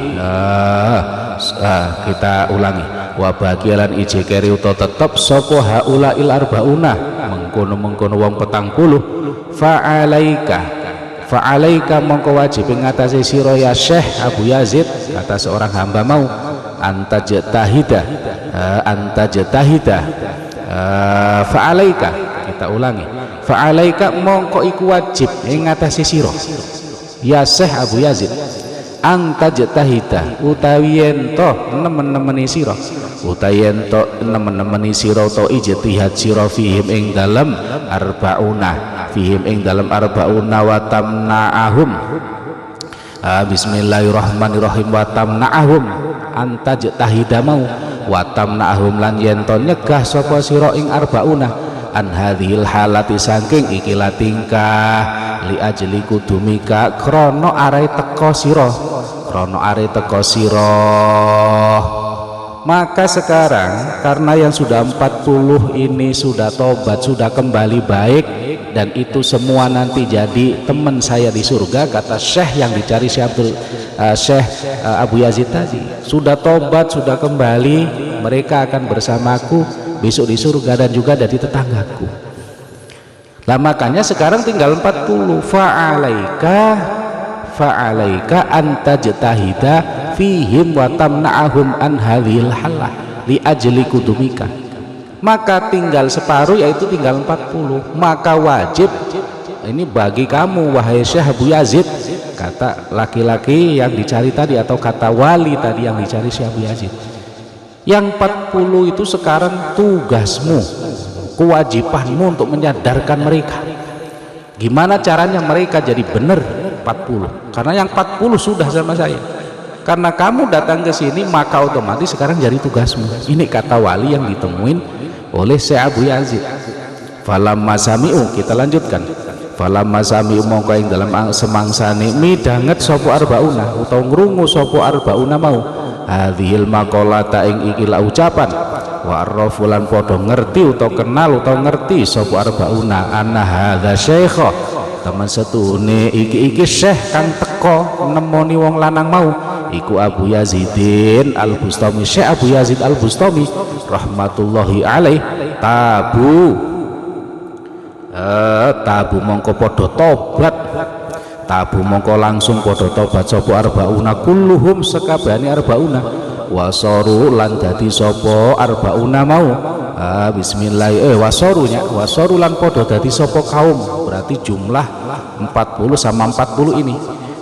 kita ulangi, wa bagialan ijikeri uto tetap sopo haulail arbauna mengkono wong 40. fa'alaika mongko wajib ngatasi sira ya Syekh Abu Yazid, kata seorang hamba mau, anta jatahida fa'alaika, kita ulangi, fa'alaika mongko iku wajib ngatasi sira ya Syekh Abu Yazid, anta jatahida utawi ento nemen-nemeni sira, utawi ento nemen-nemeni sira to ijtihad sira fihim ing dalem arbauna, fihim ing dalam arbauna wa tamna'ahum. Bismillahirrahmanirrahim. Wa tamna'ahum anta jtahida mau wa tamna'ahum lan yen to nyegah sapa sira ing arbauna an hadhil halati saking ikilah tingkah li ajli kudumika krana are teka sira, krana are teka sira. Maka sekarang karena yang sudah 40 ini sudah tobat, sudah kembali baik, dan itu semua nanti jadi teman saya di surga, kata Syekh yang dicari Syekh Abu Yazid tadi, sudah tobat, sudah kembali, mereka akan bersamaku besok di surga dan juga dari tetanggaku. Nah makanya sekarang tinggal 40. fa'alaika anta jtahida fihim wa tamna'ahum an hadhil halah li ajli kudumika. Maka tinggal separuh, yaitu tinggal 40. Maka wajib ini bagi kamu wahai Syekh Abu Yazid, kata laki-laki yang dicari tadi, atau kata wali tadi yang dicari Syekh Abu Yazid, yang 40 itu sekarang tugasmu, kewajibanmu untuk menyadarkan mereka. Gimana caranya mereka jadi benar 40? Karena yang 40 sudah sama saya. Karena kamu datang ke sini, maka otomatis sekarang jadi tugasmu. Ini kata wali yang ditemuin oleh Syekh Abu Yazid. Falamma sami'u, kita lanjutkan. Falamma sami'u mongko ing dalam semangsane midanget sapa arbauna utawa ngrungu sapa arbauna mau hadhil maqalata ing ikilah ucapan wa arrafulan padha ngerti utawa kenal utawa ngerti sapa arbauna anna hadza syaikha, teman setune iki Syekh kang teko nemoni wong lanang mau iku Abu Yazidin Al-Bustami, Syekh Abu Yazid Al-Bustami rahmatullahi alaih. Tabu mongko padha tobat, tabu mongko langsung padha tobat sapa arbauna kulluhum sekabehane arbauna, wasoru lan dadi sapa arbauna mau wasorunya wasoru lan padha dadi sapa kaum, berarti jumlah 40 sama 40 ini.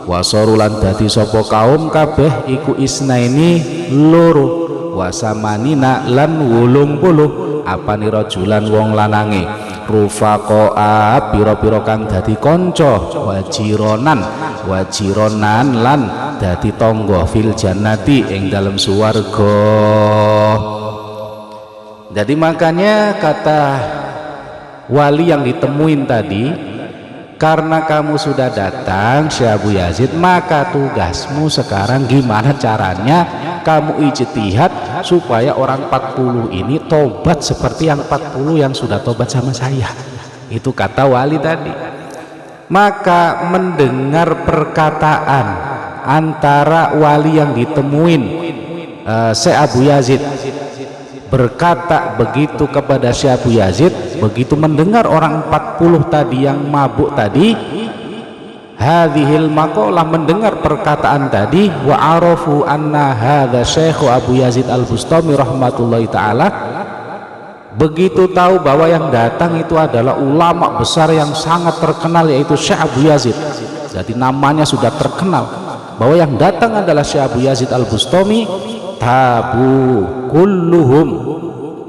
Wasoru lan dadi sapa kaum kabeh iku isnaini loro, wasamanina lan 80 apane rajulan wong lanange, rufaqaa pira-pira kang dadi kanca, wajironan lan dadi tangga fil jannati ing dalam swarga. Jadi makanya kata wali yang ditemuin tadi, karena kamu sudah datang Syekh Abu Yazid, maka tugasmu sekarang gimana caranya kamu ijtihad supaya orang 40 ini tobat seperti yang 40 yang sudah tobat sama saya. Itu kata wali tadi. Maka mendengar perkataan antara wali yang ditemuin Syekh Abu Yazid berkata begitu kepada Syekh Abu Yazid, begitu mendengar orang 40 tadi yang mabuk tadi, hadhil maqalah, mendengar perkataan tadi, wa arafu anna hadza Syekh Abu Yazid Al-Bustami rahmatullahi taala, begitu tahu bahwa yang datang itu adalah ulama besar yang sangat terkenal, yaitu Syekh Abu Yazid. Jadi namanya sudah terkenal bahwa yang datang adalah Syekh Abu Yazid Al-Bustami. Tabu kulluhum,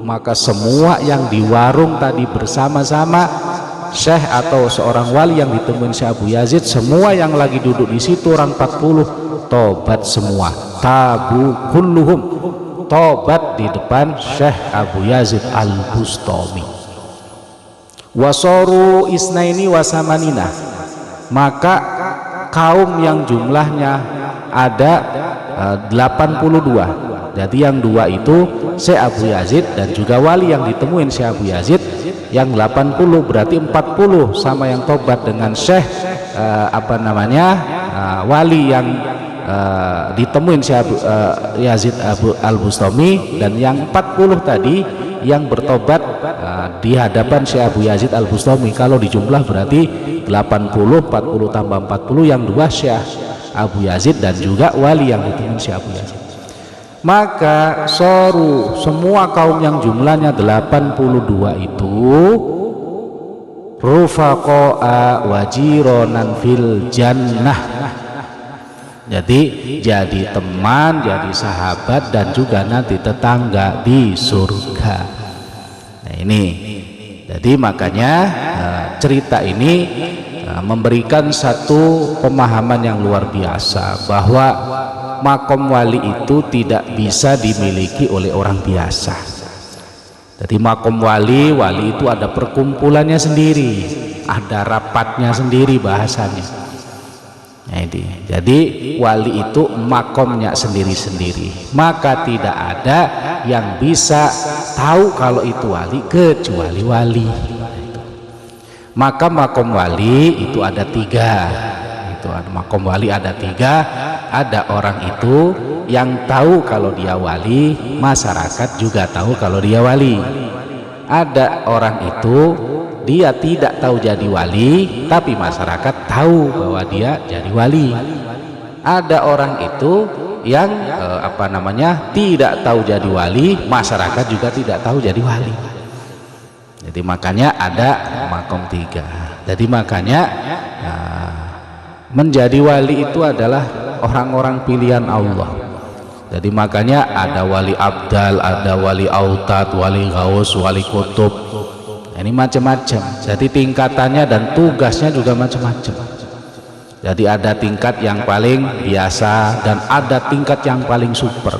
maka semua yang di warung tadi bersama-sama Syekh atau seorang wali yang ditemuin Syekh Abu Yazid, semua yang lagi duduk di situ orang 40 tobat semua. Tabu kulluhum, tobat di depan Syekh Abu Yazid Al-Bustami. Wasoru isnaini wasamanina, maka kaum yang jumlahnya ada 82. Jadi yang dua itu Syekh Abu Yazid dan juga wali yang ditemuin Syekh Abu Yazid. Yang 80 berarti 40 sama yang tobat dengan Syekh wali yang ditemuin Syekh Yazid Al-Bustami. Dan yang 40 tadi yang bertobat di hadapan Syekh Abu Yazid Al-Bustami. Kalau dijumlah berarti 80, 40 tambah 40, yang dua Syekh Abu Yazid dan juga wali yang ditemuin Syekh Abu Yazid. Maka soru, semua kaum yang jumlahnya 82 itu rufaqa'a wajironan fil jannah, jadi teman, jadi sahabat, dan juga nanti tetangga di surga. Nah ini, jadi makanya cerita ini memberikan satu pemahaman yang luar biasa, bahwa makom wali itu tidak bisa dimiliki oleh orang biasa. Jadi makom wali itu ada perkumpulannya sendiri, ada rapatnya sendiri bahasanya. Nah ini, jadi wali itu makomnya sendiri-sendiri, maka tidak ada yang bisa tahu kalau itu wali kecuali wali. Maka makom wali itu ada 3. Itu makom wali ada 3. Ada orang itu yang tahu kalau dia wali, masyarakat juga tahu kalau dia wali. Ada orang itu dia tidak tahu jadi wali, tapi masyarakat tahu bahwa dia jadi wali. Ada orang itu yang tidak tahu jadi wali, masyarakat juga tidak tahu jadi wali. Jadi makanya ada makom 3. Jadi makanya menjadi wali itu adalah orang-orang pilihan Allah. Jadi makanya ada wali abdal, ada wali autad, wali gaus, wali kutub. Ini macam-macam. Jadi tingkatannya dan tugasnya juga macam-macam. Jadi ada tingkat yang paling biasa dan ada tingkat yang paling super.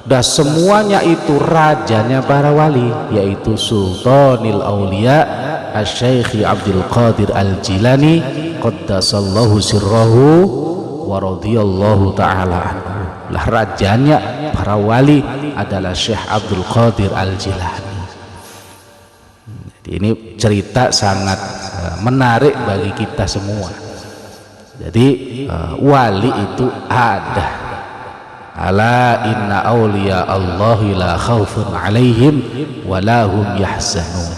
Dan semuanya itu rajanya para wali, yaitu Sultanil Aulia Asy-Syaikh Abdul Qadir Al-Jilani qaddasallahu sirrahu wa radhiyallahu ta'ala anhu. Lah rajanya para wali adalah Syekh Abdul Qadir Al-Jilani. Ini cerita sangat menarik bagi kita semua. Jadi wali itu ada. Ala inna awliya Allahi la khawfun alaihim wa lahum yahzanun.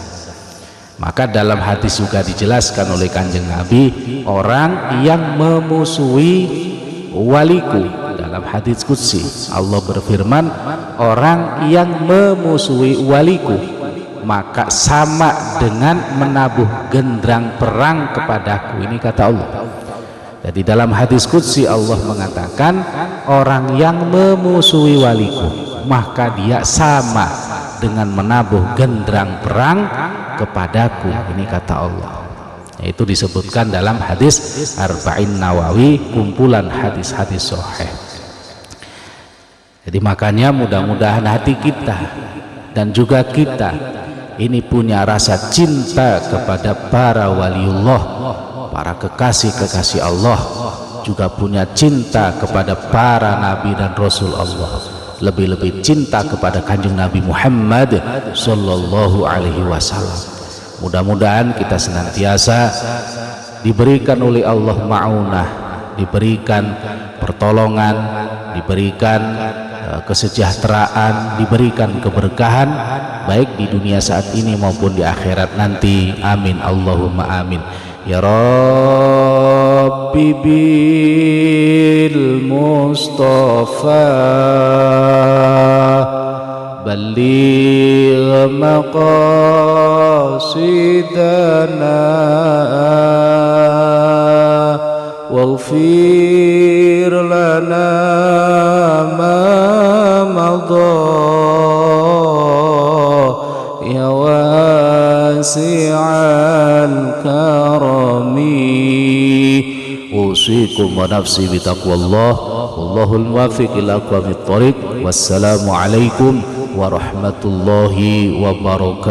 Maka dalam hadis juga dijelaskan oleh Kanjeng Nabi, orang yang memusuhi waliku, dalam hadis qudsi Allah berfirman, orang yang memusuhi waliku maka sama dengan menabuh genderang perang kepadaku. Ini kata Allah. Jadi dalam hadis qudsi Allah mengatakan, orang yang memusuhi waliku maka dia sama dengan menabuh genderang perang kepadaku. Ini kata Allah. Itu disebutkan dalam hadis Arba'in Nawawi, kumpulan hadis-hadis sahih. Jadi makanya mudah-mudahan hati kita dan juga kita ini punya rasa cinta kepada para waliullah, para kekasih-kekasih Allah, juga punya cinta kepada para nabi dan rasul Allah, lebih-lebih cinta kepada Kanjeng Nabi Muhammad sallallahu alaihi wasallam. Mudah-mudahan kita senantiasa diberikan oleh Allah ma'unah, diberikan pertolongan, diberikan kesejahteraan, diberikan keberkahan baik di dunia saat ini maupun di akhirat nanti. Amin Allahumma amin ya Rabb. بالمصطفى بلغ مقاصدنا واغفر لنا ما مضى يا واسع الكرم أوصيكم ونفسي بتقوى الله والله الموفق إلى أقوم الطريق والسلام عليكم warahmatullahi wabarakatuh.